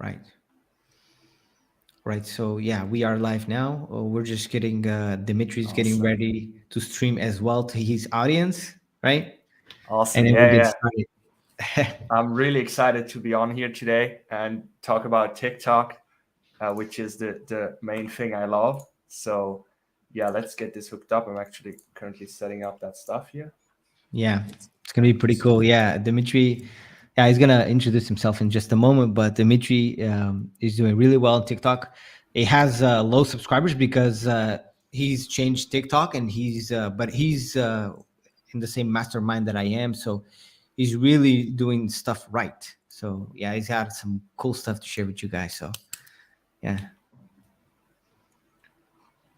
Right. Right. So yeah, we are live now. We're just getting Dimitri's getting Awesome. ready to stream as well to his audience, right? And Awesome. then we'll Yeah, get yeah. started. I'm really excited to be on here today and talk about TikTok, which is the main thing I love. So, yeah, let's get this hooked up. I'm actually currently setting up that stuff here. Yeah, Let's it's gonna be pretty see. cool. Yeah, Dimitri. Yeah, he's gonna introduce himself in just a moment. But Dimitri is doing really well on TikTok. He has low subscribers because he's changed TikTok, and he's in the same mastermind that I am. So he's really doing stuff right. So yeah, he's got some cool stuff to share with you guys. So yeah,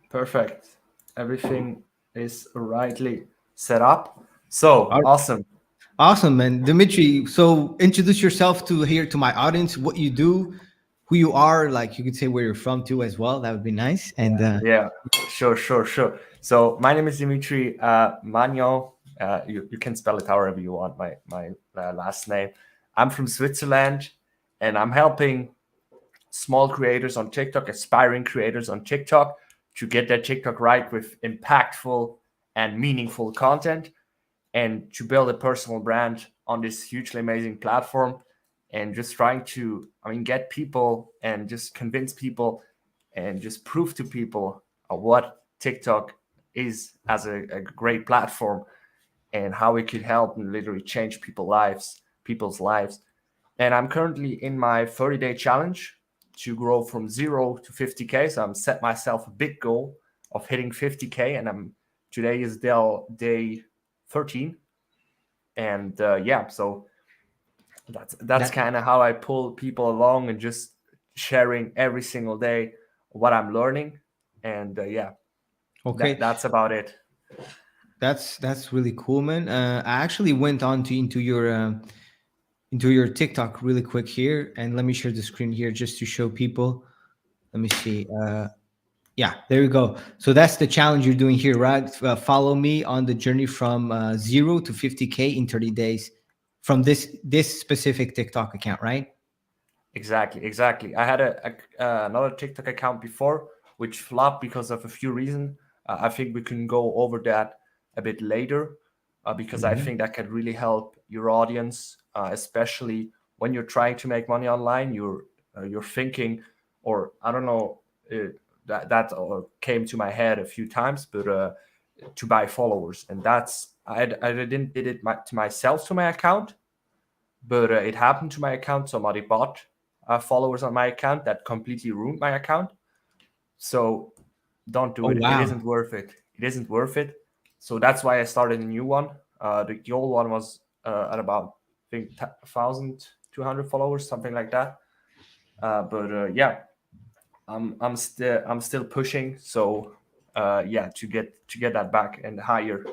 Perfect. Everything is rightly set up. So, All- awesome. awesome, man. Dimitri. So introduce yourself to my audience. What you do, who you are, like you could say where you're from too as well. That would be nice. And Yeah, sure, sure, sure. So my name is Dimitri Magnon. You can spell it however you want. My last name. I'm from Switzerland, and I'm helping small creators on TikTok, aspiring creators on TikTok, to get their TikTok right with impactful and meaningful content, and to build a personal brand on this hugely amazing platform, and just trying to, get people and just convince people and just prove to people what TikTok is as a great platform, and how it could help and literally change people's lives. And I'm currently in my 30-day challenge to grow from 0 to 50K. So I'm set myself a big goal of hitting 50K, and today is day 13. And yeah, so that's that kind of how I pull people along, and just sharing every single day what I'm learning. And yeah, okay. that's about it. That's really cool, man. I actually went on to into your TikTok really quick here, and let me share the screen here just to show people. Let me see. Yeah, there you go. So that's the challenge you're doing here, right? Follow me on the journey from 0 to 50K in 30 days from this specific TikTok account, right? Exactly, exactly. I had another TikTok account before, which flopped because of a few reasons. I think we can go over that a bit later, because I Hmm. think that could really help your audience, especially when you're trying to make money online. You're thinking, or I don't know, that came to my head a few times, but to buy followers, and I didn't did it to myself, to my account, but it happened to my account. Somebody bought followers on my account that completely ruined my account. So don't do Oh it. It wow. isn't worth it. It isn't worth it. So that's why I started a new one. The old one was at about, I think, 1,200 followers, something like that. But yeah, I'm still pushing. So yeah, to get that back and higher,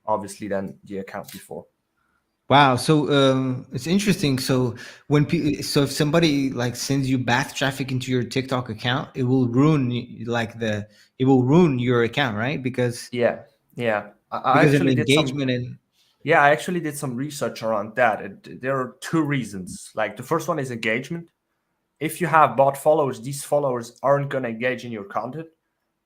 obviously, than the account before. Wow. So it's interesting. So so if somebody like sends you bath traffic into your TikTok account, it will ruin it will ruin your account, right? Yeah, yeah. I Because of actually did some engagement and Yeah, I actually did some research around that. There are two reasons. Like, the first one is engagement. If you have bot followers, these followers aren't going to engage in your content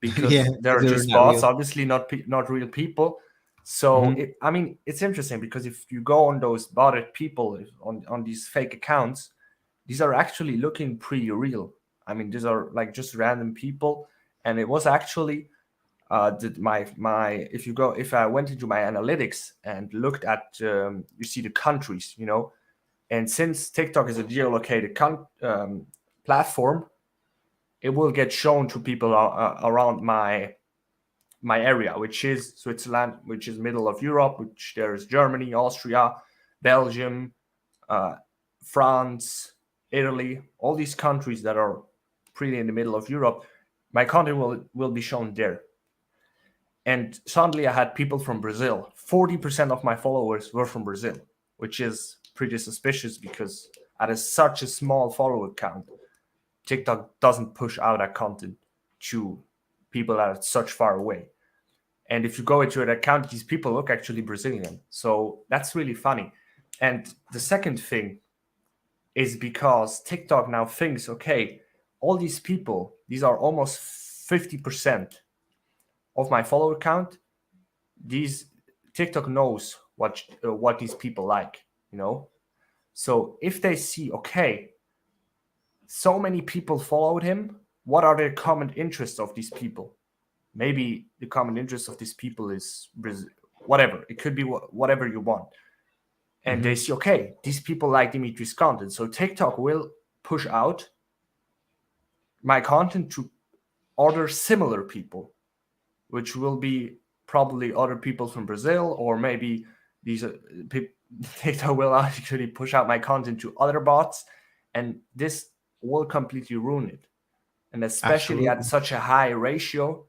yeah, because they're because they're just not bots, real. obviously not real people. So Hmm. it's interesting, because if you go on those botted people, on these fake accounts, these are actually looking pretty real. These are like just random people, and it was actually did my if I went into my analytics and looked at, you see the countries, and since TikTok is a geolocated platform, it will get shown to people around my area, which is Switzerland, which is middle of Europe, which there's Germany, Austria, Belgium, uh, France, Italy, all these countries that are pretty in the middle of Europe. My content will be shown there. And suddenly I had people from Brazil. 40% of my followers were from Brazil, which is pretty suspicious, because at such a small follower count, TikTok doesn't push out that content to people that are such far away. And if you go into an account, these people look actually Brazilian. So that's really funny. And the second thing is because TikTok now thinks, okay, all these people, these are almost 50% of my follower count. These TikTok knows what these people like, you know. So if they see, okay, so many people followed him, what are the common interests of these people? Maybe the common interest of these people is whatever. It could be whatever you want. And they Hmm. see, okay, these people like Dimitri's content. So TikTok will push out my content to other similar people, which will be probably other people from Brazil, or maybe these TikTok will actually push out my content to other bots, and this will completely ruin it. And especially at Absolutely. such a high ratio,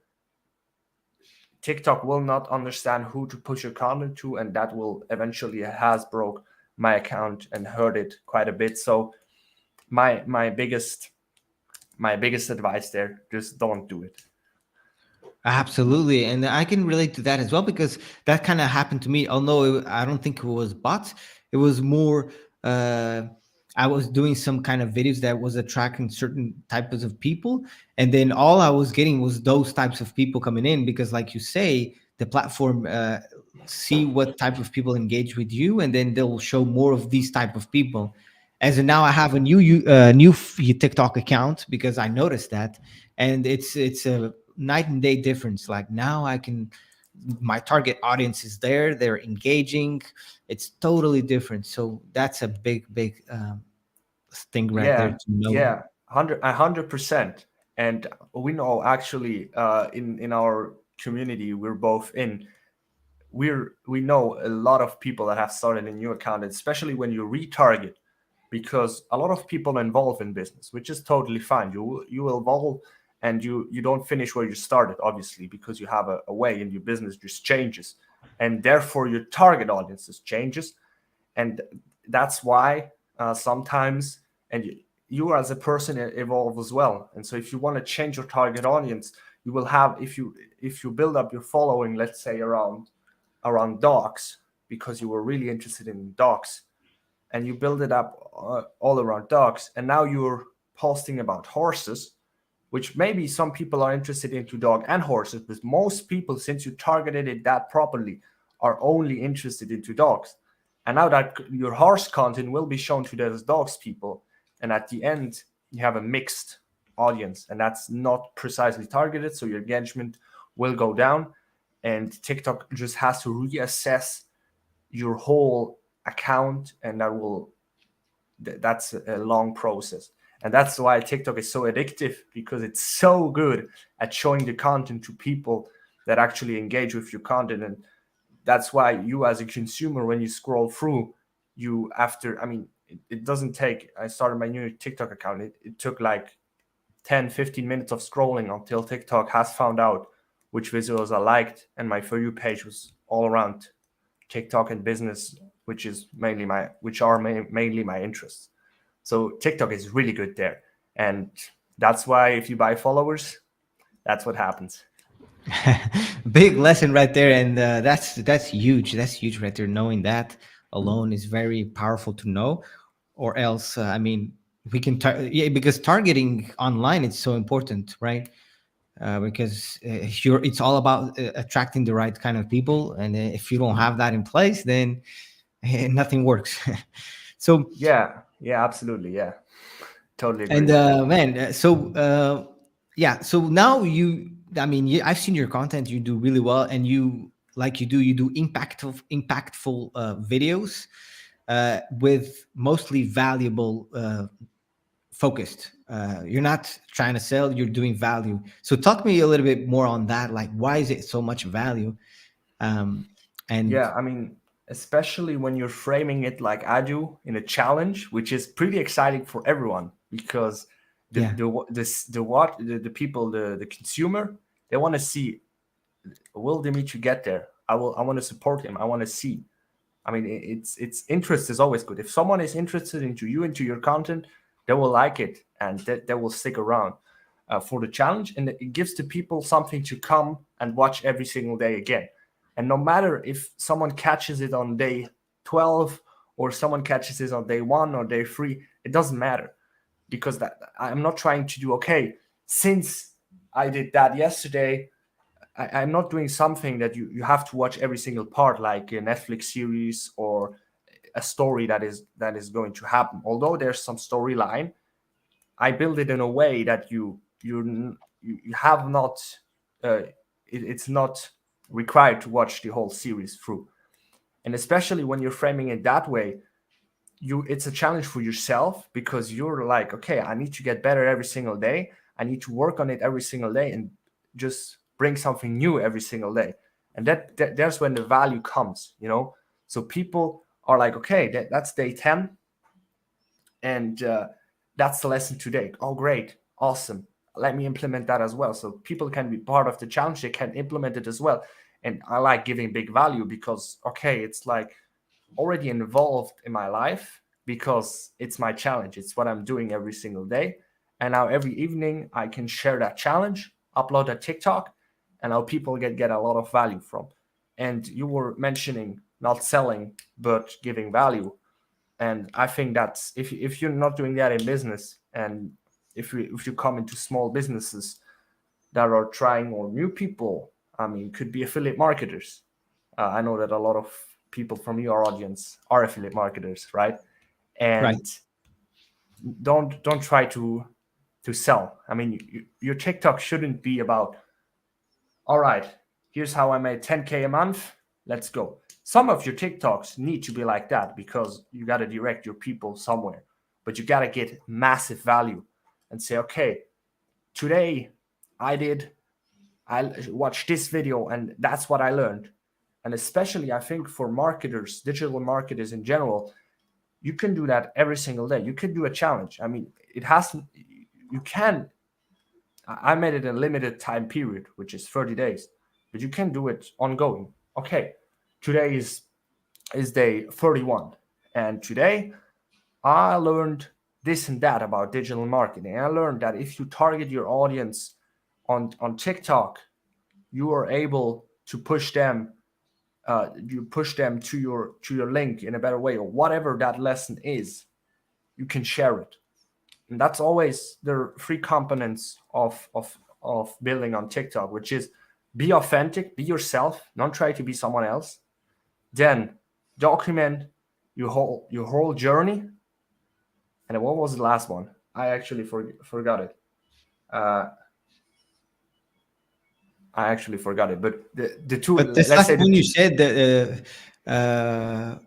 TikTok will not understand who to push your content to, and that will eventually has broke my account and hurt it quite a bit. So my biggest advice there, just don't do it. Absolutely, and I can relate to that as well because that kind of happened to me. Although I don't think it was bots, it was more. Uh, I was doing some kind of videos that was attracting certain types of people, and then all I was getting was those types of people coming in because, like you say, the platform see what type of people engage with you, and then they'll show more of these type of people. As in now, I have a new TikTok account because I noticed that, and it's a night and day difference. Like now I can, my target audience is there, they're engaging, it's totally different. So that's a big thing right there Yeah, to know. yeah, 100%. And we know actually, in our community we're both in, we know a lot of people that have started a new account, especially when you retarget, because a lot of people involved in business, which is totally fine. You evolve, and you don't finish where you started, obviously, because you have a way, and your business just changes, and therefore your target audiences changes. And that's why, sometimes, and you as a person evolve as well. And so if you want to change your target audience, you will have, if you build up your following, let's say around dogs, because you were really interested in dogs, and you build it up, all around dogs, and now you're posting about horses, which maybe some people are interested into dog and horses, but most people, since you targeted it that properly, are only interested into dogs. And now that your horse content will be shown to those dogs people, and at the end you have a mixed audience, and that's not precisely targeted, so your engagement will go down, and TikTok just has to reassess your whole account, and that's a long process. And that's why TikTok is so addictive, because it's so good at showing the content to people that actually engage with your content. And that's why you, as a consumer, when you scroll through, you after I mean it doesn't take, I started my new TikTok account, it took like 10-15 minutes of scrolling until TikTok has found out which visuals I liked, and my For You page was all around TikTok and business, which are mainly my interests. So TikTok is really good there, and that's why if you buy followers, that's what happens. Big lesson right there, and that's huge. That's huge right there. Knowing that alone is very powerful to know, or else I mean we can yeah, because targeting online is so important, right? Because you're it's all about attracting the right kind of people, and if you don't have that in place, then nothing works. So Yeah, absolutely, yeah, totally agree and with that. man, yeah. So now I mean, I've seen your content. You do really well, and you do impactful videos with mostly valuable focused. You're not trying to sell; you're doing value. So talk me a little bit more on that. Like, why is it so much value? Um, and Yeah, I mean, especially when you're framing it like I do, in a challenge, which is pretty exciting for everyone, because yeah, the people, the consumer, they want to see, will Dimitri get there? I want to support him. I want to see. I mean, it's interest is always good. If someone is interested into you, into your content, they will like it, and they will stick around, for the challenge, and it gives the people something to come and watch every single day again. And no matter if someone catches it on day 12 or someone catches this on day 1 or day 3, it doesn't matter, because that I'm not trying to do, okay, since I did that yesterday, I'm not doing something that you have to watch every single part, like a Netflix series or a story that is going to happen. Although there's some storyline, I build it in a way that you have not, it's not required to watch the whole series through. And especially when you're framing it that way, it's a challenge for yourself, because you're like, okay, I need to get better every single day. I need to work on it every single day and just bring something new every single day. And there's when the value comes, So people are like, okay, that's day 10, and that's the lesson today. Oh, great, awesome. Let me implement that as well. So people can be part of the challenge. They can implement it as well. And I like giving big value because, okay, it's like already involved in my life, because it's my challenge. It's what I'm doing every single day. And now every evening I can share that challenge, upload a TikTok, and now people get a lot of value from. And you were mentioning not selling, but giving value. And I think that's, if you're not doing that in business, and if you come into small businesses that are trying, or new people, I mean, could be affiliate marketers. I know that a lot of people from your audience are affiliate marketers, right? Right. And don't try to sell. I mean, your TikTok shouldn't be about, all right, here's how I made 10K a month. Let's go. Some of your TikToks need to be like that, because you got to direct your people somewhere, but you got to get massive value and say, okay, today I watched this video and that's what I learned. And especially, I think for marketers, digital marketers in general, you can do that every single day. You can do a challenge. I mean, it has, you can, I made it a limited time period, which is 30 days, but you can do it ongoing. Okay, today is day 31. And today I learned this and that about digital marketing. I learned that if you target your audience on TikTok, you are able to push them, to your link in a better way, or whatever that lesson is, you can share it. And that's always the three components of building on TikTok, which is be authentic, be yourself, don't try to be someone else. Then document your whole journey. And what was the last one? I actually forgot it. Uh, I actually forgot it. But the two, But this let's last say the one you two, said that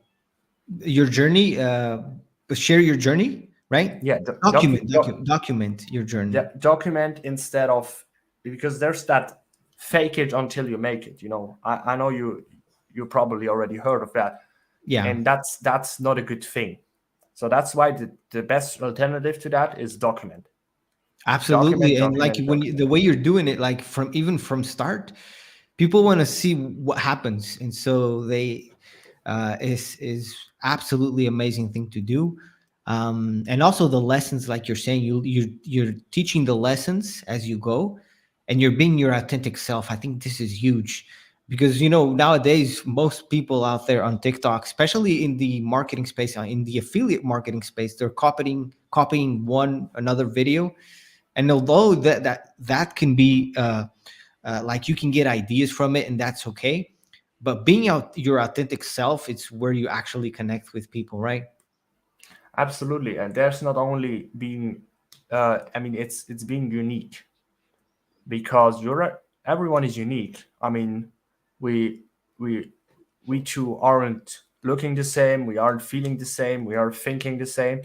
your journey, share your journey, right? yeah, Document your journey. document instead of, because there's that fake it until you make it. I know you probably already heard of that, Yeah. and that's not a good thing. So that's why the best alternative to that is document. Absolutely. Document, And like document, when you, the document. way you're doing it, like from even from start, people want to see what happens. And so they is absolutely amazing thing to do. And also the lessons, like you're saying, you're teaching the lessons as you go, and you're being your authentic self. I think this is huge because nowadays most people out there on TikTok, especially in the marketing space, in the affiliate marketing space, they're copying one another video. And although that can be like you can get ideas from it, and that's okay, but being out your authentic self, it's where you actually connect with people, right? Absolutely. And there's not only being, I mean, it's being unique, because everyone is unique. I mean, we we we two aren't looking the same, we aren't feeling the same, we are thinking the same,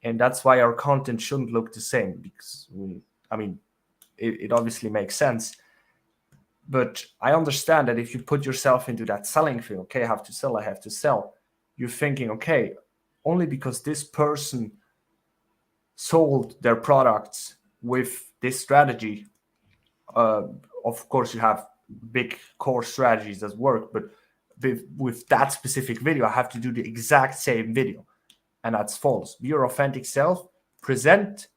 and that's why our content shouldn't look the same. Because I mean, it obviously makes sense, but I understand that if you put yourself into that selling field, okay, I have to sell, you're thinking, okay, only because this person sold their products with this strategy. uh, of course, you have big core strategies that work, but with that specific video, I have to do the exact same video, and that's false. Be your authentic self. Present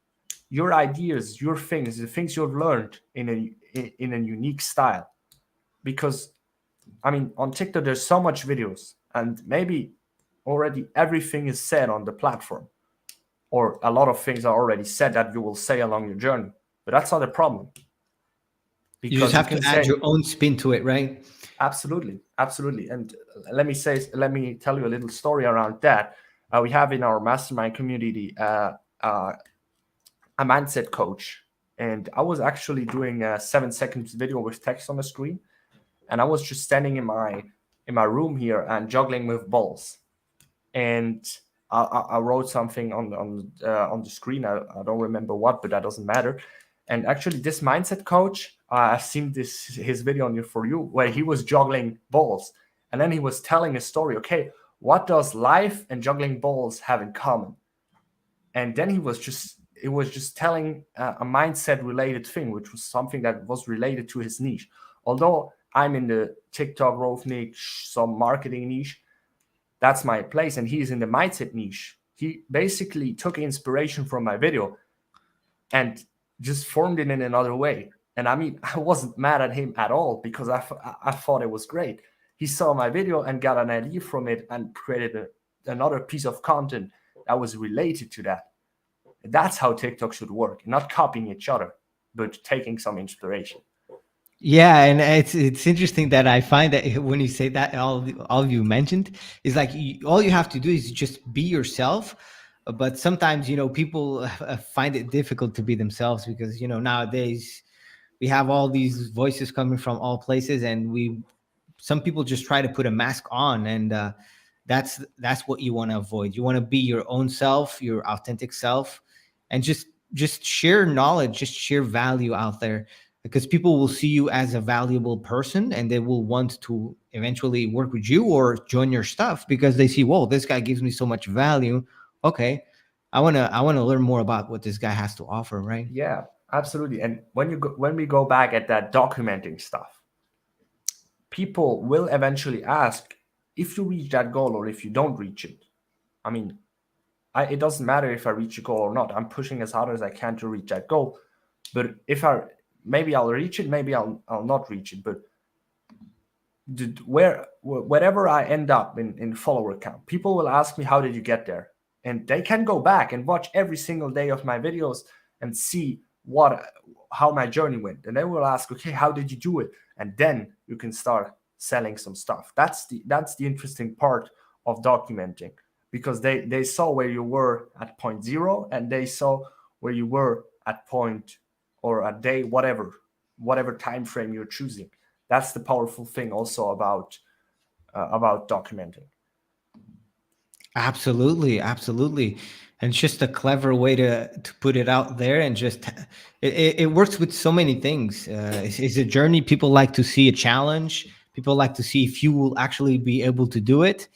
your ideas, your things, the things you've learned in a unique style. Because I mean, on TikTok, there's so much videos, and maybe already everything is said on the platform, or a lot of things are already said that you will say along your journey. But that's not a problem, You just because you have to can add say your own spin to it, right? absolutely, absolutely. And let me tell you a little story around that. We have in our mastermind community uh, a mindset coach, and I was actually doing a 7 seconds video with text on the screen, and I was just standing in my room here and juggling with balls, and I wrote something on the screen. I don't remember what, but that doesn't matter. And actually, this mindset coach, I've seen this his video on your For You where he was juggling balls, and then he was telling a story. Okay, what does life and juggling balls have in common? And then he was just it was just telling a mindset related thing, which was something that was related to his niche. Although I'm in the TikTok growth niche, some marketing niche, that's my place, and he's in the mindset niche. He basically took inspiration from my video and just formed it in another way. And I mean, I wasn't mad at him at all, because I thought it was great. He saw my video and got an idea from it and created another piece of content that was related to that. That's how TikTok should work, not copying each other, but taking some inspiration. Yeah, and it's interesting that I find that when you say that, all you mentioned is like all you have to do is just be yourself. But sometimes people find it difficult to be themselves because nowadays we have all these voices coming from all places, and some people just try to put a mask on, and that's what you want to avoid. You want to be your own self, your authentic self, and just share knowledge, just share value out there, because people will see you as a valuable person, and they will want to eventually work with you or join your stuff because they see, whoa, this guy gives me so much value. Okay, I want to learn more about what this guy has to offer, right? Yeah, absolutely. And when we go back at that documenting stuff, people will eventually ask if you reach that goal or if you don't reach it. I mean, it doesn't matter if I reach a goal or not. I'm pushing as hard as I can to reach that goal. But if I maybe I'll reach it, maybe I'll not reach it. But wherever I end up in follower count, people will ask me, how did you get there? And they can go back and watch every single day of my videos and see how my journey went. And they will ask, okay, how did you do it? And then you can start selling some stuff. That's the interesting part of documenting, because they saw where you were at point zero, and they saw where you were at point, or at day, whatever time frame you're choosing. That's the powerful thing also about documenting. Absolutely, absolutely. And it's just a clever way to put it out there, and just it works with so many things. It's a journey. People like to see a challenge. People like to see if you will actually be able to do it.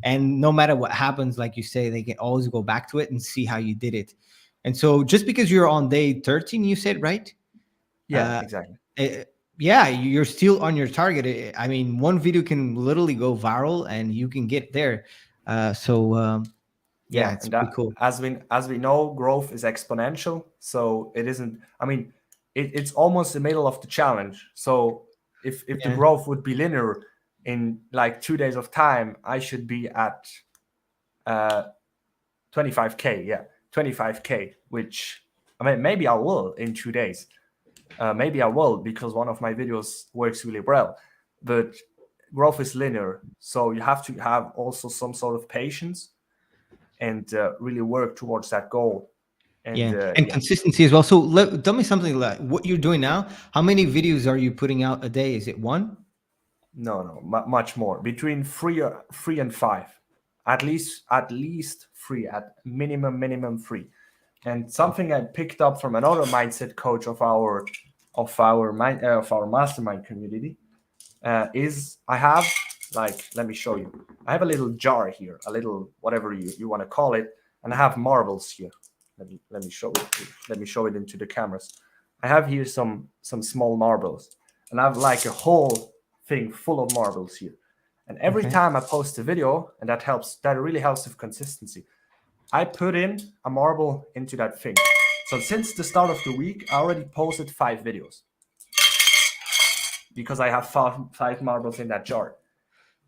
And no matter what happens, like you say, they can always go back to it and see how you did it. And so, just because you're on day 13, you said, right? Yeah, Uh, exactly. eh, yeah, you're still on your target. I mean, one video can literally go viral, and you can get there. Yeah, Yeah, it's and pretty that, cool. as we know, growth is exponential. So it isn't. I mean, it's almost the middle of the challenge. So if the Yeah. growth would be linear, in like 2 days of time, I should be at uh, 25K. Yeah, 25K. Which, I mean, maybe I will in 2 days. Maybe I will, because one of my videos works really well. But growth is linear, so you have to have also some sort of patience and really work towards that goal. And Yeah, and yeah, consistency as well. So tell me something like what you're doing now. How many videos are you putting out a day? Is it one? no, no, much more. Between three and five, at least three, at minimum three. And something I picked up from another mindset coach of our mastermind community is I have, like, let me show you. I have a little jar here, a little whatever you want to call it, and I have marbles here. Let me show it. Let me show it into the cameras. I have here some small marbles, and I have like a whole thing full of marbles here. And every Okay. time I post a video, and that really helps with consistency, I put in a marble into that thing. So since the start of the week, I already posted 5 videos because I have five marbles in that jar,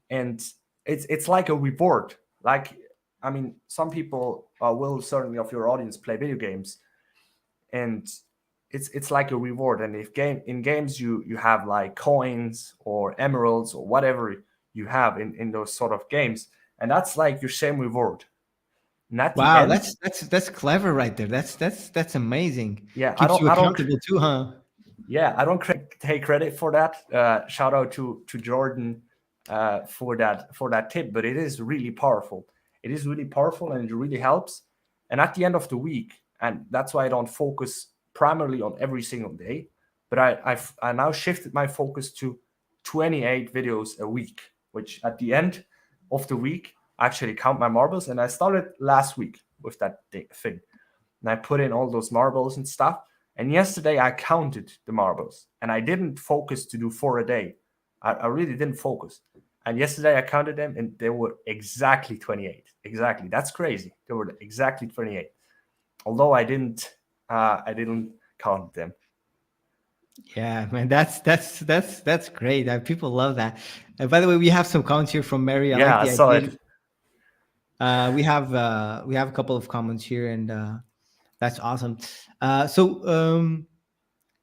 and it's like a reward. Like, I mean, some people will certainly of your audience play video games, and it's like a reward. And if game in games you have like coins or emeralds or whatever you have in those sort of games, and that's like your same reward. And at the Wow, end, that's clever right there. That's amazing. yeah, Keeps you I don't accountable too, huh? yeah, I don't take credit for that. Shout out to Jordan for that tip, but it is really powerful. It is really powerful, and it really helps. And at the end of the week, and that's why I don't focus primarily on every single day, but I now shifted my focus to 28 videos a week, which at the end of the week I actually count my marbles. And I started last week with that thing, and I put in all those marbles and stuff. And yesterday I counted the marbles, and I didn't focus to do four a day. I really didn't focus. And yesterday I counted them, and they were exactly 28. Exactly. That's crazy. They were exactly 28. Although I didn't count them. Yeah, man, that's great. People love that. By the way, we have some comments here from Mary. I Yeah, like I the saw idea. it. We have a couple of comments here, and that's awesome. So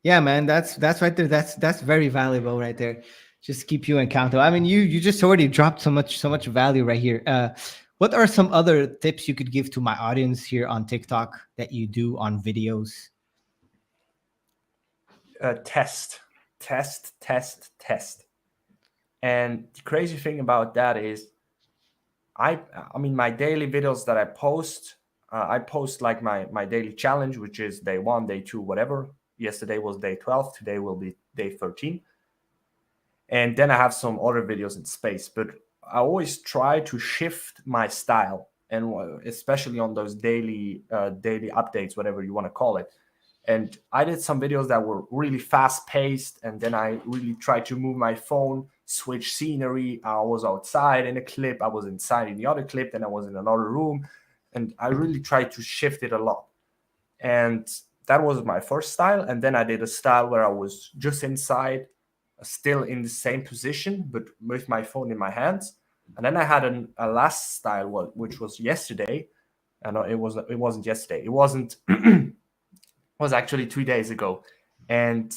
yeah, man, that's right there. That's very valuable right there. Just keep you accountable. I mean, you just already dropped so much value right here. What are some other tips you could give to my audience here on TikTok that you do on videos? Test, test, test, test. And the crazy thing about that is I I mean my daily videos that I post like my daily challenge, which is day 1, day 2, whatever. Yesterday was day 12, today will be day 13. And then I have some other videos in space, but I always try to shift my style, and especially on those daily updates, whatever you want to call it. And I did some videos that were really fast paced, and then I really tried to move my phone, switch scenery. I was outside in a clip, I was inside in the other clip, then I was in another room, and I really tried to shift it a lot. And that was my first style. And then I did a style where I was just inside, still in the same position, but with my phone in my hands. And then I had a last style, which was yesterday. No, it wasn't yesterday. It wasn't. It was actually 3 days ago, and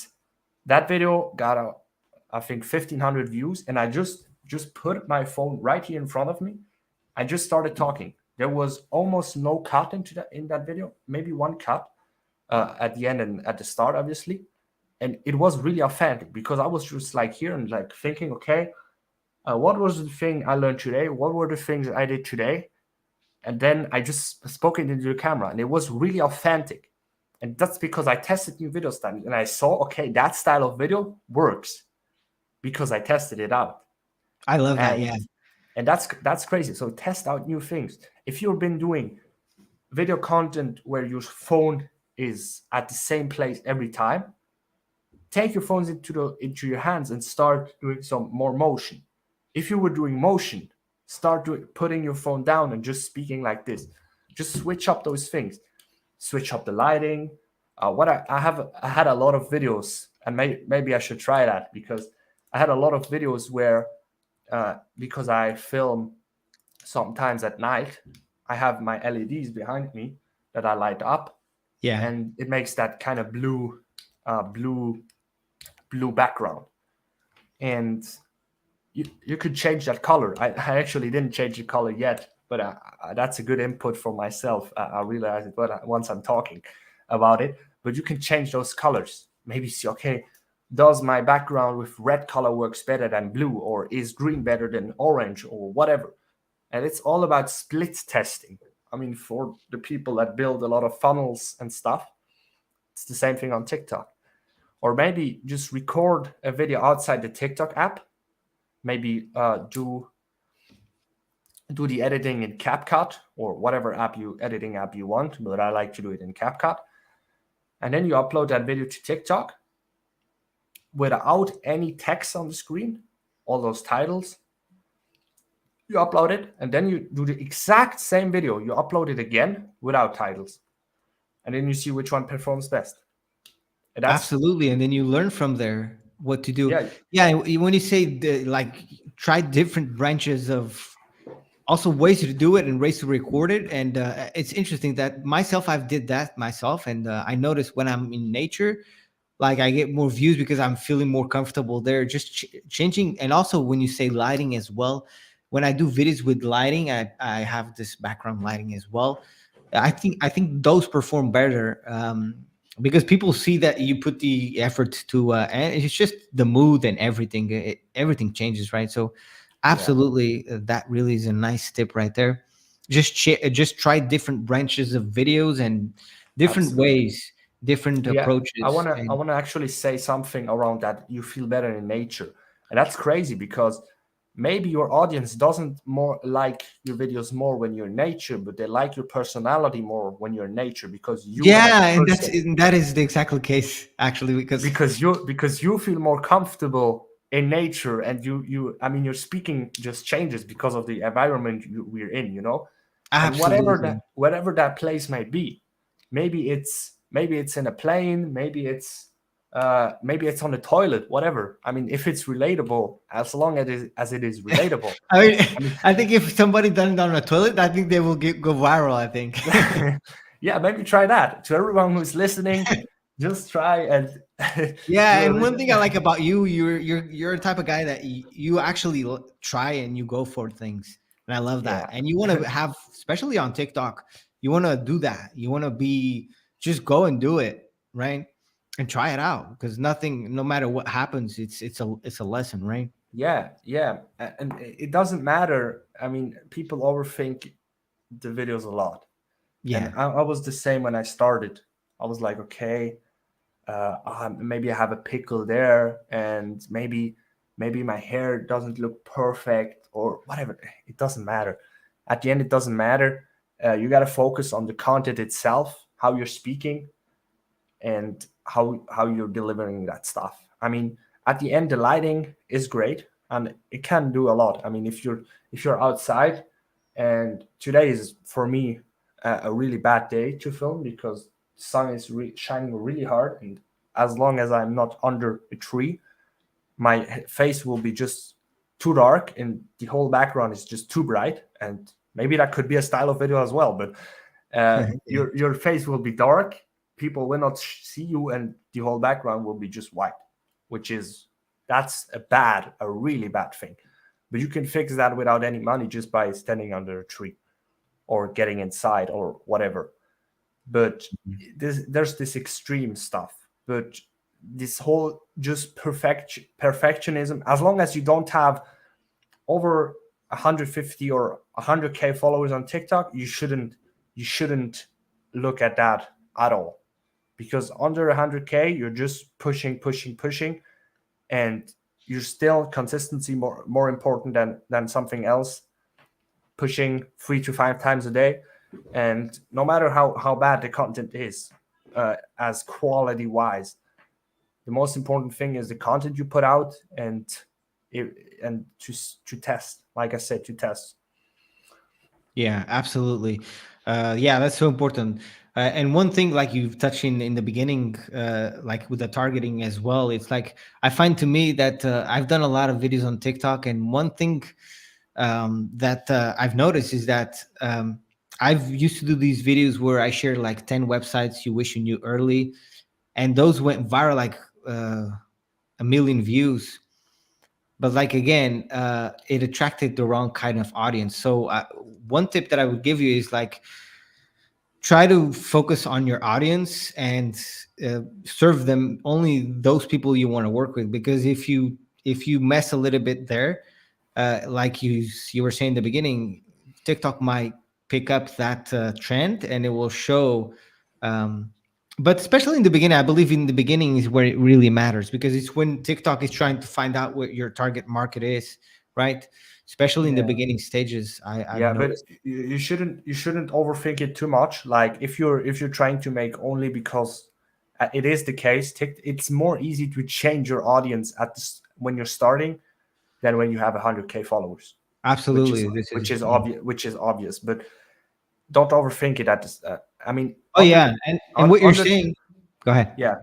that video got I think 1,500 views. And I just put my phone right here in front of me. I just started talking. There was almost no cut in that video, maybe one cut at the end and at the start, obviously. And it was really authentic because I was just like here and like thinking, okay, what was the thing I learned today? What were the things I did today? And then I just spoke it into the camera, and it was really authentic. And that's because I tested new video styles, and I saw, okay, that style of video works because I tested it out. I love that. And Yeah. and that's crazy. So test out new things. If you've been doing video content where your phone is at the same place every time, take your phones into your hands and start doing some more motion. If you were doing motion, start putting your phone down and just speaking like this. Just switch up those things. Switch up the lighting. What I had a lot of videos, and maybe I should try that, because I had a lot of videos where because I film sometimes at night, I have my LEDs behind me that I light up, Yeah. and it makes that kind of blue background. And you could change that color. I actually didn't change the color yet, but that's a good input for myself. I realize it once I'm talking about it. But you can change those colors. Maybe see, okay, does my background with red color works better than blue, or is green better than orange, or whatever. And it's all about split testing. I mean, for the people that build a lot of funnels and stuff, it's the same thing on TikTok. Or maybe just record a video outside the TikTok app. Maybe do the editing in CapCut or whatever editing app you want, but I like to do it in CapCut. And then you upload that video to TikTok without any text on the screen, all those titles. You upload it, and then you do the exact same video. You upload it again without titles, and then you see which one performs best. And that's Absolutely, and then you learn from there what to do. yeah, Yeah, when you say like try different branches of also ways to do it and ways to record it. And it's interesting that myself, I've did that myself, and I notice when I'm in nature, like I get more views because I'm feeling more comfortable there, just changing. And also when you say lighting as well, when I do videos with lighting, I have this background lighting as well. I think those perform better, because people see that you put the effort to, and it's just the mood and everything. Everything changes, right? So, Yeah, absolutely, that really is a nice tip right there. Just try different branches of videos and different absolutely. ways, different Yeah, I approaches, wanna I and wanna actually say something around that. You feel better in nature, and that's crazy because maybe your audience doesn't more like your videos more when you're in nature, but they like your personality more when you're in nature because you as a yeah, and person, that is the exact case actually, because because you feel more comfortable in nature, and you I mean your speaking just changes because of the environment we're in, you know. And absolutely. whatever that place may be, maybe it's in a plane, maybe it's on the toilet, whatever. I mean, if it's relatable, as long as it is relatable. I mean, I mean, I think if somebody done it on a toilet, I think they will go viral. I think. yeah, maybe try that. To everyone who's listening, just try and Yeah, do a and one thing I like about you, you're the type of guy that you actually try and you go for things, and I love that. yeah, And you want to have, especially on TikTok, you want to do that. You want to be just go and do it, right? And try it out, because nothing, no matter what happens, it's a lesson, right? yeah, and it doesn't matter. I mean, people overthink the videos a lot, and Yeah, I was the same when I started. I was like, okay, maybe I have a pickle there, and maybe my hair doesn't look perfect or whatever. It doesn't matter. At the end, it doesn't matter. You got to focus on the content itself, how you're speaking, and how you're delivering that stuff. I mean, at the end, the lighting is great and it can do a lot. I mean, if you're outside, and today is for me a really bad day to film because the sun is shining really hard, and as long as I'm not under a tree, my face will be just too dark and the whole background is just too bright. And maybe that could be a style of video as well, but yeah, your face will be dark, people will not see you, and the whole background will be just white, which is that's a really bad thing. But you can fix that without any money just by standing under a tree or getting inside or whatever. But there's this extreme stuff. But this whole just perfectionism, as long as you don't have over 150 or 100K followers on TikTok, you shouldn't look at that at all, because under 100K you're just pushing, and you're still consistency more important than something else, pushing 3 to 5 times a day. And no matter how bad the content is, as quality wise, the most important thing is the content you put out, and it, and to test, like I said, to test. yeah, absolutely. Yeah, that's so important. And one thing, like you've touched in the beginning, like with the targeting as well, it's like I find to me that I've done a lot of videos on TikTok, and one thing that I've noticed is that I've used to do these videos where I share like 10 websites you wish you knew early, and those went viral, like a million views. But like again, it attracted the wrong kind of audience. So one tip that I would give you is like try to focus on your audience and serve them only those people you want to work with, because if you mess a little bit there, like you were saying in the beginning, TikTok might pick up that trend and it will show. Um, but especially in the beginning, I believe in the beginning is where it really matters, because it's when TikTok is trying to find out what your target market is, right? Especially in the Yeah. beginning stages, I've Yeah, but noticed. you shouldn't overthink it too much. Like if you're trying to make only because it is the case, it's more easy to change your audience when you're starting than when you have 100K followers, which is Absolutely, this is yeah. which is obvious. But don't overthink it. I mean, Oh yeah, and what you're 100, saying. Go ahead. yeah,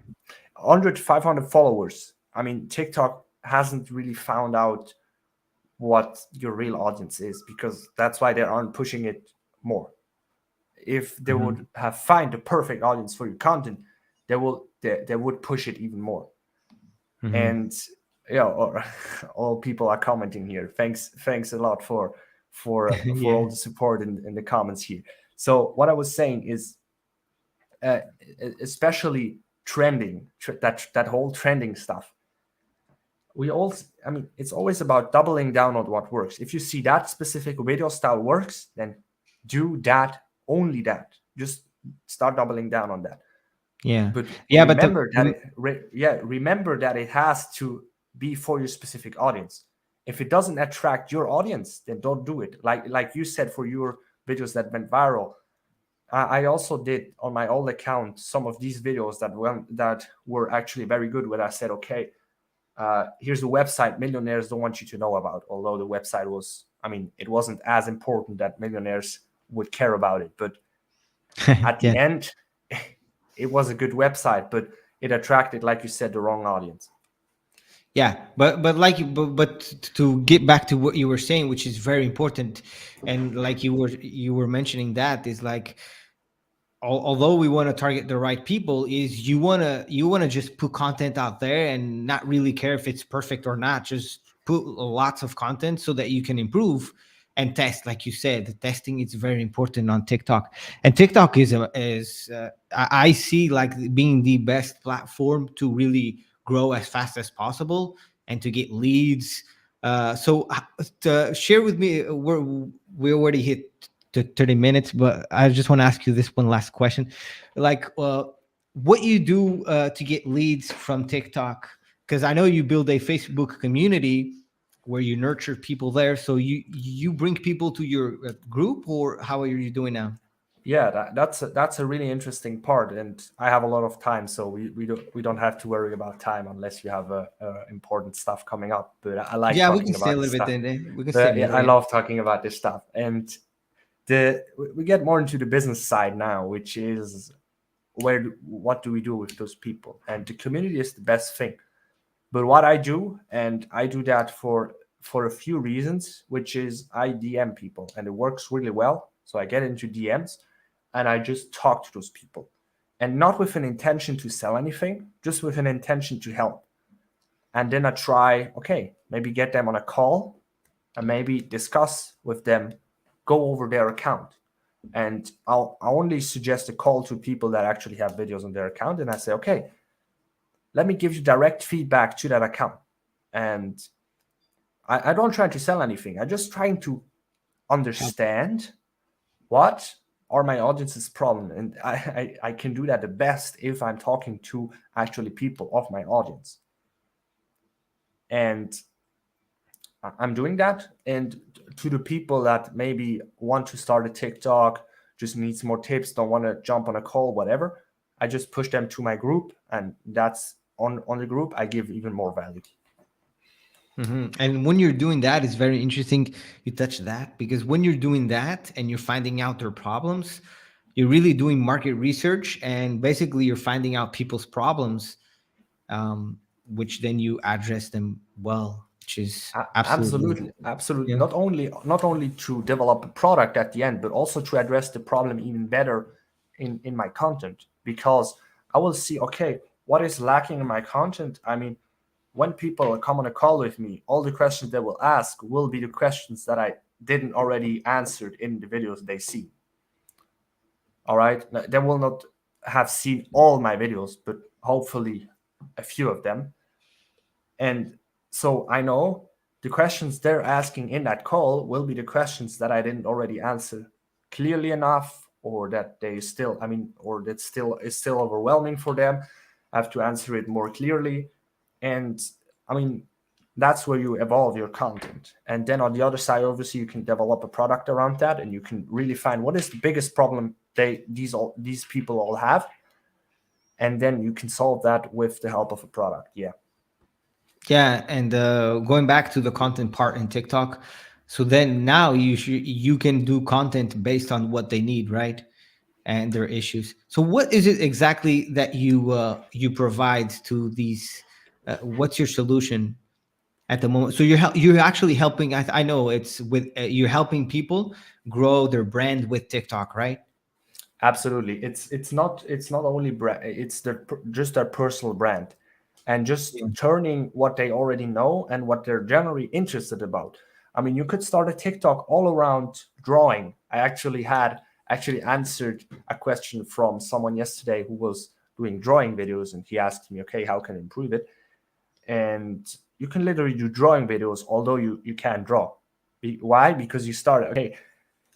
100 500 followers. I mean, TikTok hasn't really found out what your real audience is, because that's why they aren't pushing it more. If they would Mhm. have find the perfect audience for your content, they would push it even more. Mhm. And yeah, or, all people are commenting here. Thanks a lot for all Yeah. the support in the comments here. So what I was saying is, uh, especially that whole trending stuff, we all, I mean, it's always about doubling down on what works. If you see that specific video style works, then do that, only that. Just start doubling down on that. Yeah. But Yeah, but the, remember that it has to be for your specific audience. If it doesn't attract your audience, then don't do it. Like you said, for your videos that went viral, I also did on my old account some of these videos that were actually very good, where I said, okay, here's a website millionaires don't want you to know about. Although the website was, I mean, it wasn't as important that millionaires would care about it. But at the yeah. end, it was a good website, but it attracted, like you said, the wrong audience. Yeah, but to get back to what you were saying, which is very important, and like you were mentioning, that is like, although we want to target the right people, is you want to just put content out there and not really care if it's perfect or not. Just put lots of content so that you can improve and test. Like you said, the testing is very important on TikTok. And TikTok I see like being the best platform to really grow as fast as possible and to get leads. To share with me, we already hit to 30 minutes, but I just want to ask you this one last question. Like, what you do to get leads from TikTok? Because I know you build a Facebook community where you nurture people there. So you bring people to your group, or how are you doing now? Yeah, that's a really interesting part, and I have a lot of time, so we don't have to worry about time unless you have important stuff coming up. But I like Yeah, we can talking stay a about this little bit stuff. then. We can stay But yeah, more. I Yeah. love talking about this stuff, and we get more into the business side now, which is what do we do with those people? And the community is the best thing. But what I do, and I do that for a few reasons, which is I DM people, and it works really well. So I get into DMs, and I just talk to those people, and not with an intention to sell anything, just with an intention to help. And then I try, okay, maybe get them on a call and maybe discuss with them, go over their account. And I only suggest a call to people that actually have videos on their account. And I say, okay, let me give you direct feedback to that account. And I don't try to sell anything. I'm just trying to Help. understand what are my audience's problem. And I can do that the best if I'm talking to actually people of my audience. And I'm doing that. And to the people that maybe want to start a TikTok, just needs more tips, don't want to jump on a call, whatever, I just push them to my group, and that's on the group I give even more value. And when you're doing that, it's very interesting you touch that, because when you're doing that and you're finding out their problems, you're really doing market research, and basically you're finding out people's problems, which then you address them well, which is absolutely, Absolutely, absolutely. yeah. Not only to develop a product at the end, but also to address the problem even better in my content, because I will see, okay, what is lacking in my content. I mean, when people come on a call with me, all the questions they will ask will be the questions that I didn't already answered in the videos they see. All right, they will not have seen all my videos, but hopefully a few of them. And so I know the questions they're asking in that call will be the questions that I didn't already answer clearly enough, or that they still, I mean, or that still is still overwhelming for them. I have to answer it more clearly. And I mean, that's where you evolve your content. And then on the other side, obviously, you can develop a product around that, and you can really find what is the biggest problem these people all have, and then you can solve that with the help of a product. Yeah. Yeah, and going back to the content part in TikTok, so then now you can do content based on what they need, right? And their issues. So what is it exactly that you provide to these? What's your solution? at the moment. So you're actually helping. I know it's with you're helping people grow their brand with TikTok, right? Absolutely. It's not only brand, it's just their personal brand, and just Yeah. turning what they already know and what they're generally interested about. I mean, you could start a TikTok all around drawing. I actually answered a question from someone yesterday who was doing drawing videos, and he asked me, okay, how can I improve it? And you can literally do drawing videos, although you can't draw. Why? Because you start, okay,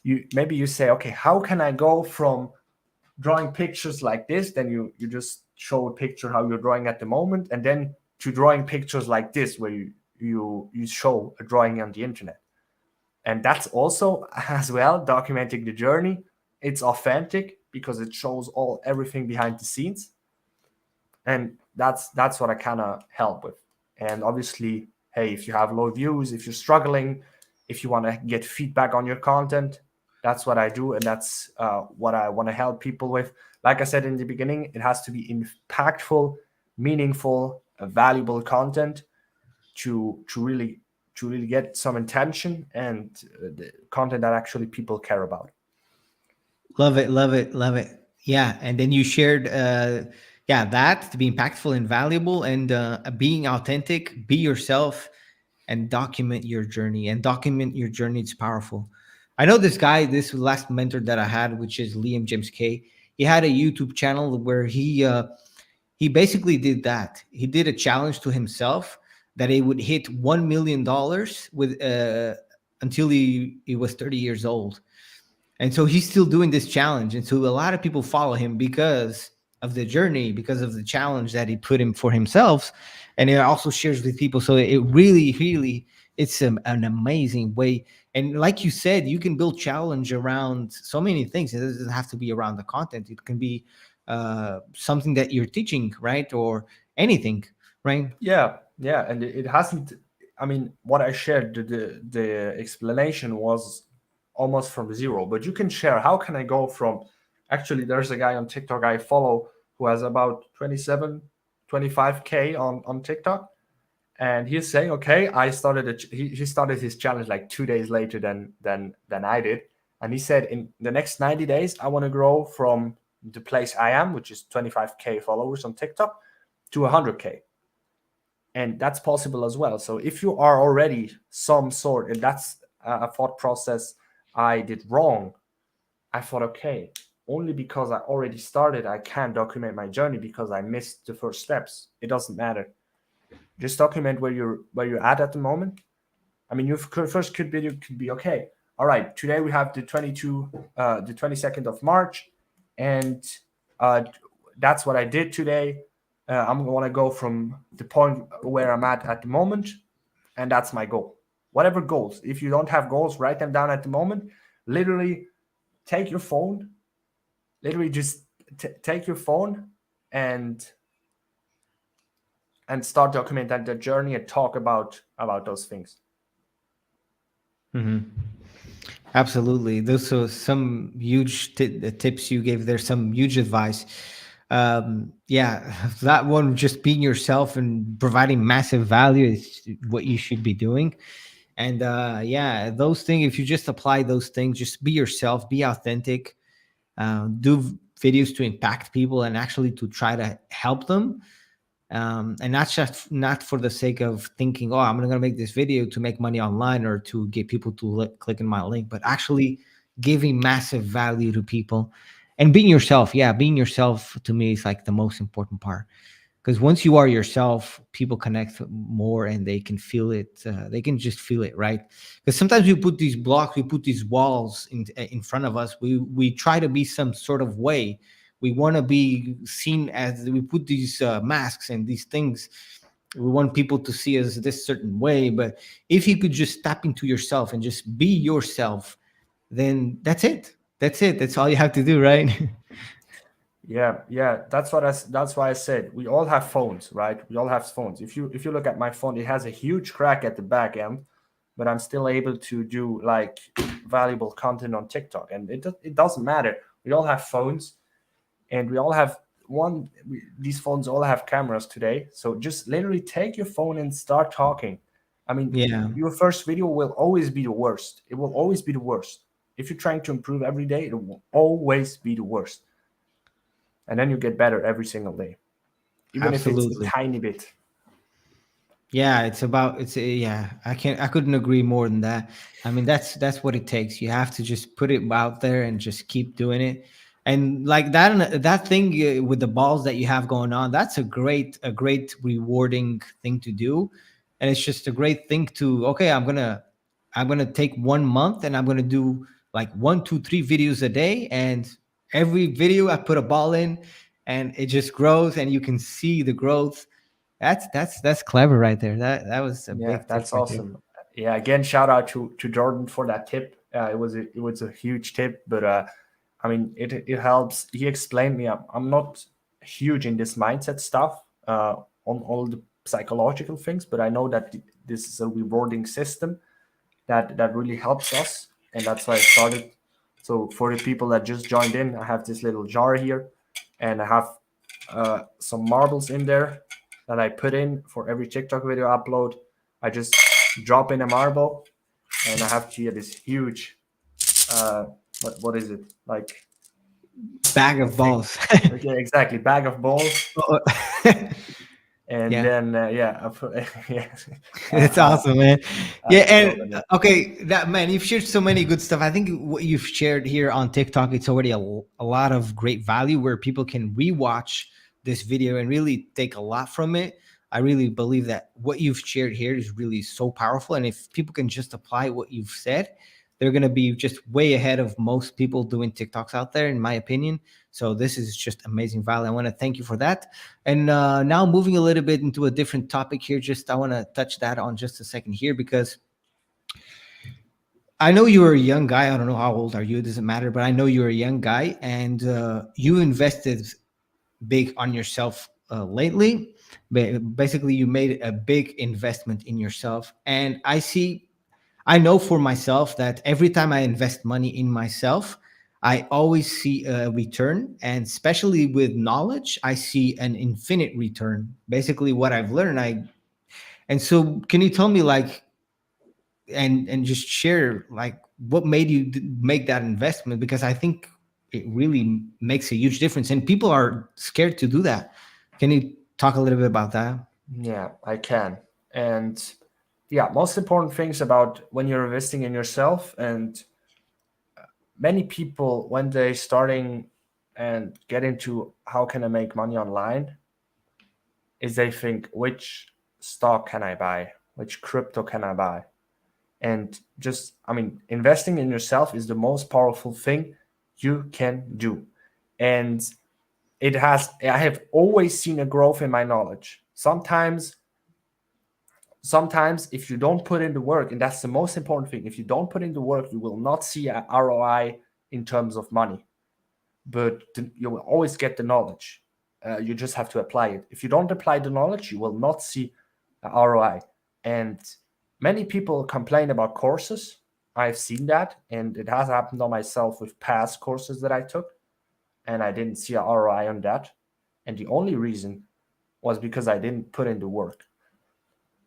you say, okay, how can I go from drawing pictures like this, then you just show a picture how you're drawing at the moment, and then to drawing pictures like this where you show a drawing on the internet. And that's also as well documenting the journey. It's authentic because it shows all everything behind the scenes, and that's what I kind of help with. And obviously, hey, if you have low views, if you're struggling, if you want to get feedback on your content, that's what I do, and that's what I want to help people with. Like I said in the beginning, it has to be impactful, meaningful, valuable content to really get some attention, and the content that actually people care about. Love it, love it, love it. Yeah, and then you shared, yeah, that to be impactful and valuable, and being authentic, be yourself, and document your journey. And document your journey. It's powerful. I know this guy, this last mentor that I had, which is Liam James K. He had a YouTube channel where he basically did that. He did a challenge to himself that he would hit $1 million with until he was 30 years old. And so he's still doing this challenge, and so a lot of people follow him because of the journey, because of the challenge that he put him for himself, and he also shares with people. So it really it's an amazing way. And like you said, you can build challenge around so many things. It doesn't have to be around the content. It can be something that you're teaching, right? Or anything, right? Yeah, yeah, and it hasn't. I mean, what I shared, the explanation was almost from zero. But you can share. How can I go from? Actually, there's a guy on TikTok I follow who has about 27, 25K on TikTok, and he's saying, okay, I started. He started his challenge like 2 days later than I did, and he said in the next 90 days I want to grow from the place I am, which is 25K followers on TikTok, to 100K, and that's possible as well. So if you are already some sort, and that's a thought process I did wrong. I thought, okay, only because I already started I can't document my journey because I missed the first steps. It doesn't matter. Just document where you're at the moment. I mean, your first video could be, okay, all right, today we have the 22nd of March, and uh, that's what I did today. I'm going to go from the point where I'm at the moment, and that's my goal. Whatever goals. If you don't have goals, write them down at the moment. Literally, take your phone. Literally, just take your phone and start documenting the journey and talk about those things. Mhm. Absolutely. Those are some huge tips you gave there, some huge advice. Yeah, that one, just being yourself and providing massive value is what you should be doing. And yeah, those things, if you just apply those things, just be yourself, be authentic, do videos to impact people and actually to try to help them, and not just not for the sake of thinking, oh, I'm going to make this video to make money online or to get people to click in my link, but actually giving massive value to people and being yourself. Yeah, being yourself to me is like the most important part, because once you are yourself, people connect more and they can feel it. They can just feel it, right? Because sometimes we put these blocks, we put these walls in front of us. We try to be some sort of way. We want to be seen as, we put these masks and these things. We want people to see us this certain way. But if you could just tap into yourself and just be yourself, then that's it. That's it. That's all you have to do, right? Yeah, yeah, that's why I said we all have phones, right? We all have phones. If you look at my phone, it has a huge crack at the back end, but I'm still able to do like valuable content on TikTok, and it doesn't matter. We all have phones, and we all have these phones all have cameras today. So just literally take your phone and start talking. I mean, Yeah, your first video will always be the worst. It will always be the worst. If you're trying to improve every day, it will always be the worst. And then you get better every single day, even if it's a absolutely. tiny bit. Yeah, it's about yeah, I couldn't agree more than that. I mean, that's what it takes. You have to just put it out there and just keep doing it. And like that thing with the balls that you have going on, that's a great rewarding thing to do. And it's just a great thing to, okay, I'm going to take 1 month and I'm going to do like 1, 2, 3 videos a day, and every video I put a ball in, and it just grows and you can see the growth. That's clever right there. That was a Yeah, big tip that's right there. awesome. Yeah, again, shout out to Jordan for that tip. It was a huge tip, but I mean it helps. He explained me. I'm not huge in this mindset stuff, on all the psychological things, but I know that this is a rewarding system that really helps us, and that's why I started. So for the people that just joined in, I have this little jar here, and I have some marbles in there that I put in for every TikTok video upload. I just drop in a marble, and I have here this huge, uh, what is it, like, Bag I of think, balls. okay, exactly, bag of balls. Oh, And yeah, then yeah, I put, yeah, it's I, awesome, man. I Yeah, have to drop and in there. okay, that man, you've shared so many good stuff. I think what you've shared here on TikTok, it's already a lot of great value where people can rewatch this video and really take a lot from it. I really believe that what you've shared here is really so powerful, and if people can just apply what you've said, they're going to be just way ahead of most people doing TikToks out there, in my opinion. So this is just amazing value. I want to thank you for that. And now moving a little bit into a different topic here, just I want to touch that on just a second here, because I know you're a young guy. I don't know how old are you. It doesn't matter, but I know you're a young guy, and you invested big on yourself lately. Basically, you made a big investment in yourself, and I know for myself that every time I invest money in myself, I always see a return. And especially with knowledge, I see an infinite return. Basically, what I've learned, and so can you tell me like, and just share like what made you make that investment? Because I think it really makes a huge difference, and people are scared to do that. Can you talk a little bit about that? Yeah, I can. And yeah, most important things about when you're investing in yourself, and many people when they starting and get into how can I make money online, is they think, which stock can I buy, which crypto can I buy? And just, I mean, investing in yourself is the most powerful thing you can do. And I have always seen a growth in my knowledge. Sometimes if you don't put in the work, and that's the most important thing, if you don't put in the work, you will not see a ROI in terms of money, but you will always get the knowledge. You just have to apply it. If you don't apply the knowledge, you will not see a ROI. And many people complain about courses. I've seen that, and it has happened on myself with past courses that I took, and I didn't see a ROI on that. And the only reason was because I didn't put in the work.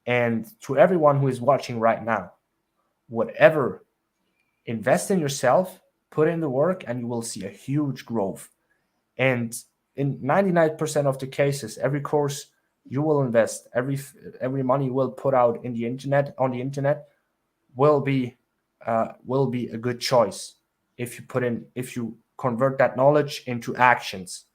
And to everyone who is watching right now, whatever, invest in yourself, put in the work, and you will see a huge growth. And in 99% of the cases, every course you will invest, every money you will put out in the internet on the internet will be a good choice if you convert that knowledge into actions.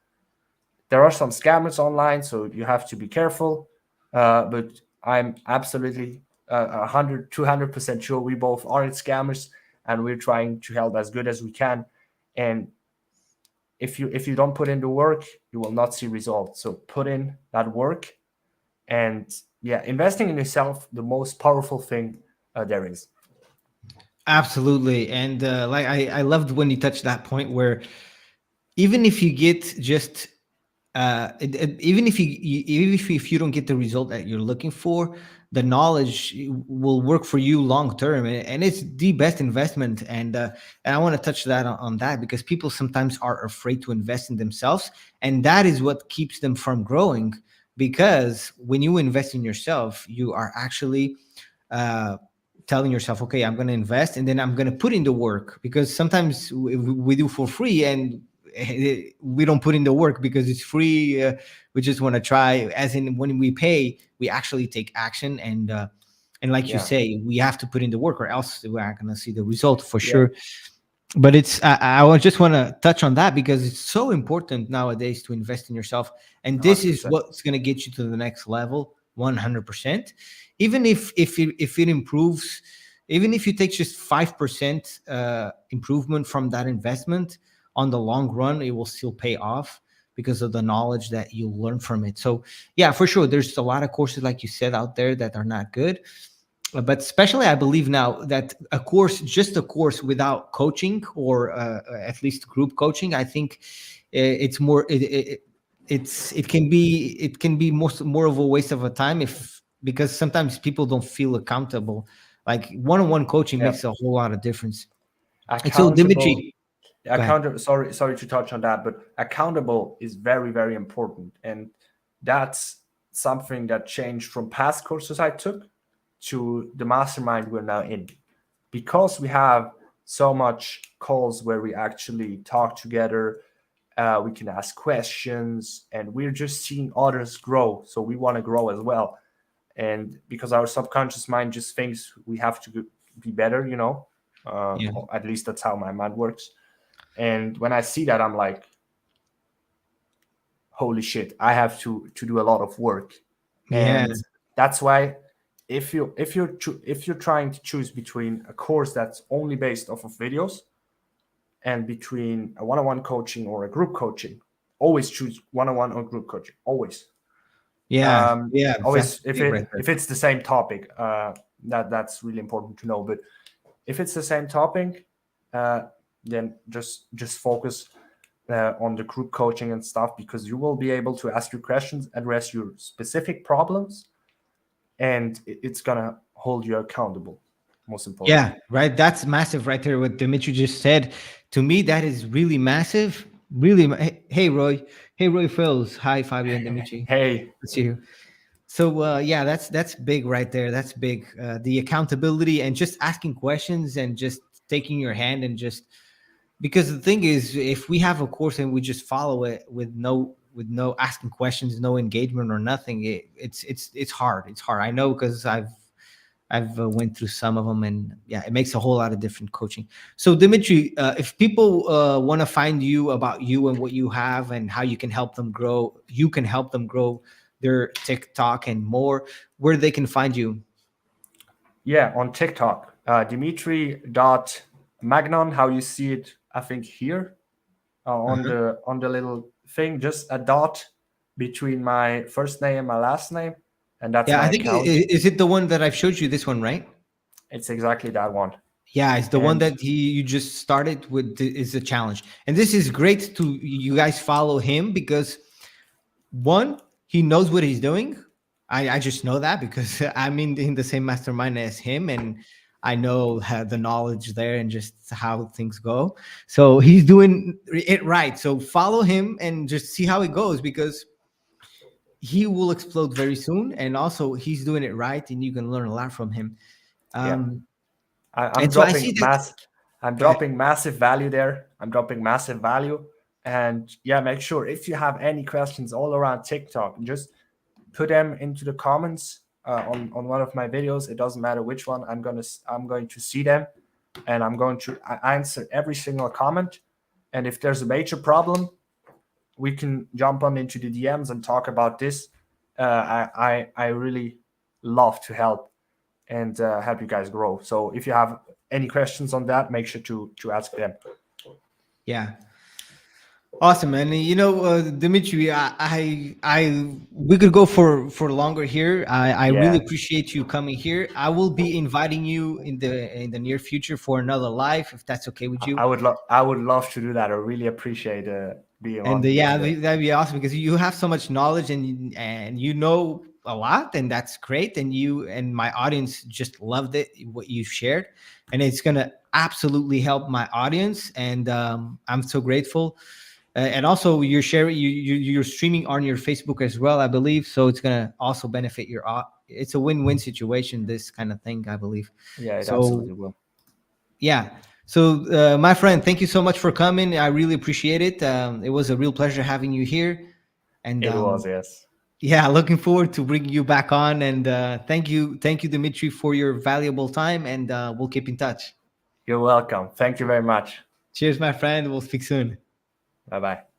There are some scammers online, so you have to be careful. But I'm absolutely 100, 200% sure we both aren't scammers, and we're trying to help as good as we can. And if you don't put in the work, you will not see results. So put in that work, and yeah, investing in yourself, the most powerful thing there is. Absolutely. And like I loved when you touched that point where even if you get just even if you don't get the result that you're looking for, the knowledge will work for you long term, and it's the best investment. And I want to touch that on that, because people sometimes are afraid to invest in themselves, and that is what keeps them from growing. Because when you invest in yourself, you are actually uh, telling yourself, okay, I'm going to invest and then I'm going to put in the work, because sometimes we do for free and we don't put in the work because it's free. We just want to try. As in, when we pay, we actually take action, and like you Yeah. say, we have to put in the work, or else we're not going to see the result for Yeah. sure. But it's just want to touch on that because it's so important nowadays to invest in yourself, and this is 100%. what's going to get you to the next level 100%. Even if it improves, even if you take just 5% improvement from that investment, on the long run it will still pay off because of the knowledge that you learn from it. So yeah, for sure, there's a lot of courses like you said out there that are not good. But especially I believe now that a course, just a course without coaching, or at least group coaching, I think it's more it can be more of a waste of a time, if because sometimes people don't feel accountable. Like one-on-one coaching Yeah. makes a whole lot of difference. And so Accountable. Dimitri, go ahead. Accountable. Sorry to touch on that, but accountable is very, very important, and that's something that changed from past courses I took to the mastermind we're now in, because we have so much calls where we actually talk together. We can ask questions, and we're just seeing others grow. So we want to grow as well. And because our subconscious mind just thinks we have to be better, Yeah, or at least that's how my mind works. And when I see that, I'm like, holy shit, I have to do a lot of work. yeah, And that's why if you're trying to choose between a course that's only based off of videos and between a one-on-one coaching or a group coaching, always choose one-on-one or group coaching. Always. yeah, yeah. That's Always, if big right it there. if it's the same topic, that's really important to know. But if it's the same topic, uh, then just focus on the group coaching and stuff, because you will be able to ask your questions, address your specific problems, and it's gonna hold you accountable. Most Yeah, importantly. right. That's massive right there. What Dimitri just said to me, that is really massive. Really, hey Roy, hey Roy Phils, hi Fabio and Dimitri. Hey, Let's see you. So yeah, that's big right there. That's big. The accountability and just asking questions and just taking your hand and just, because the thing is, if we have a course and we just follow it with no asking questions, no engagement or nothing, it's hard. It's hard. I know because I've went through some of them, and yeah, it makes a whole lot of different coaching. So Dimitri, if people want to find you, about you and what you have and how you can help them grow, you can help them grow their TikTok and more, where they can find you. yeah, on TikTok, Dimitri.Magnon, how you see it, I think here on Uh-huh. the little thing, just a dot between my first name and my last name, and that's Yeah, my I think account. is it the one that I've showed you? This one, right? It's exactly that one. Yeah, it's the one And that you just started with. Is a challenge, and this is great to you guys follow him because one, he knows what he's doing. I just know that because I'm in the same mastermind as him, and I know the knowledge there and just how things go. So he's doing it right. So follow him and just see how it goes, because he will explode very soon, and also he's doing it right, and you can learn a lot from him. yeah, Um, I'm and so I dropping see that. I'm Go ahead. dropping massive value there. I'm dropping massive value. And yeah, make sure if you have any questions all around TikTok, just put them into the comments on one of my videos. It doesn't matter which one. I'm going to see them, and I'm going to answer every single comment. And if there's a major problem, we can jump on into the DMs and talk about this. I really love to help and help you guys grow. So if you have any questions on that, make sure to ask them. Yeah. Awesome, man. Dimitri, we could go for longer here. I really Yeah, appreciate you coming here. I will be inviting you in the near future for another live, if that's okay with you. I would love to do that. I really appreciate being And on with yeah, the. that'd be awesome because you have so much knowledge, and you know a lot, and that's great. And you and my audience just loved it, what you shared, and it's gonna absolutely help my audience. And I'm so grateful. And also, you're sharing, you're streaming on your Facebook as well, I believe. So it's gonna also benefit it's a win-win situation, this kind of thing, I believe. Yeah, it So absolutely will. yeah. So my friend, thank you so much for coming. I really appreciate it. It was a real pleasure having you here. And It was, yes. yeah, looking forward to bringing you back on. And thank you, Dimitri, for your valuable time. And we'll keep in touch. You're welcome. Thank you very much. Cheers, my friend. We'll speak soon. Bye bye.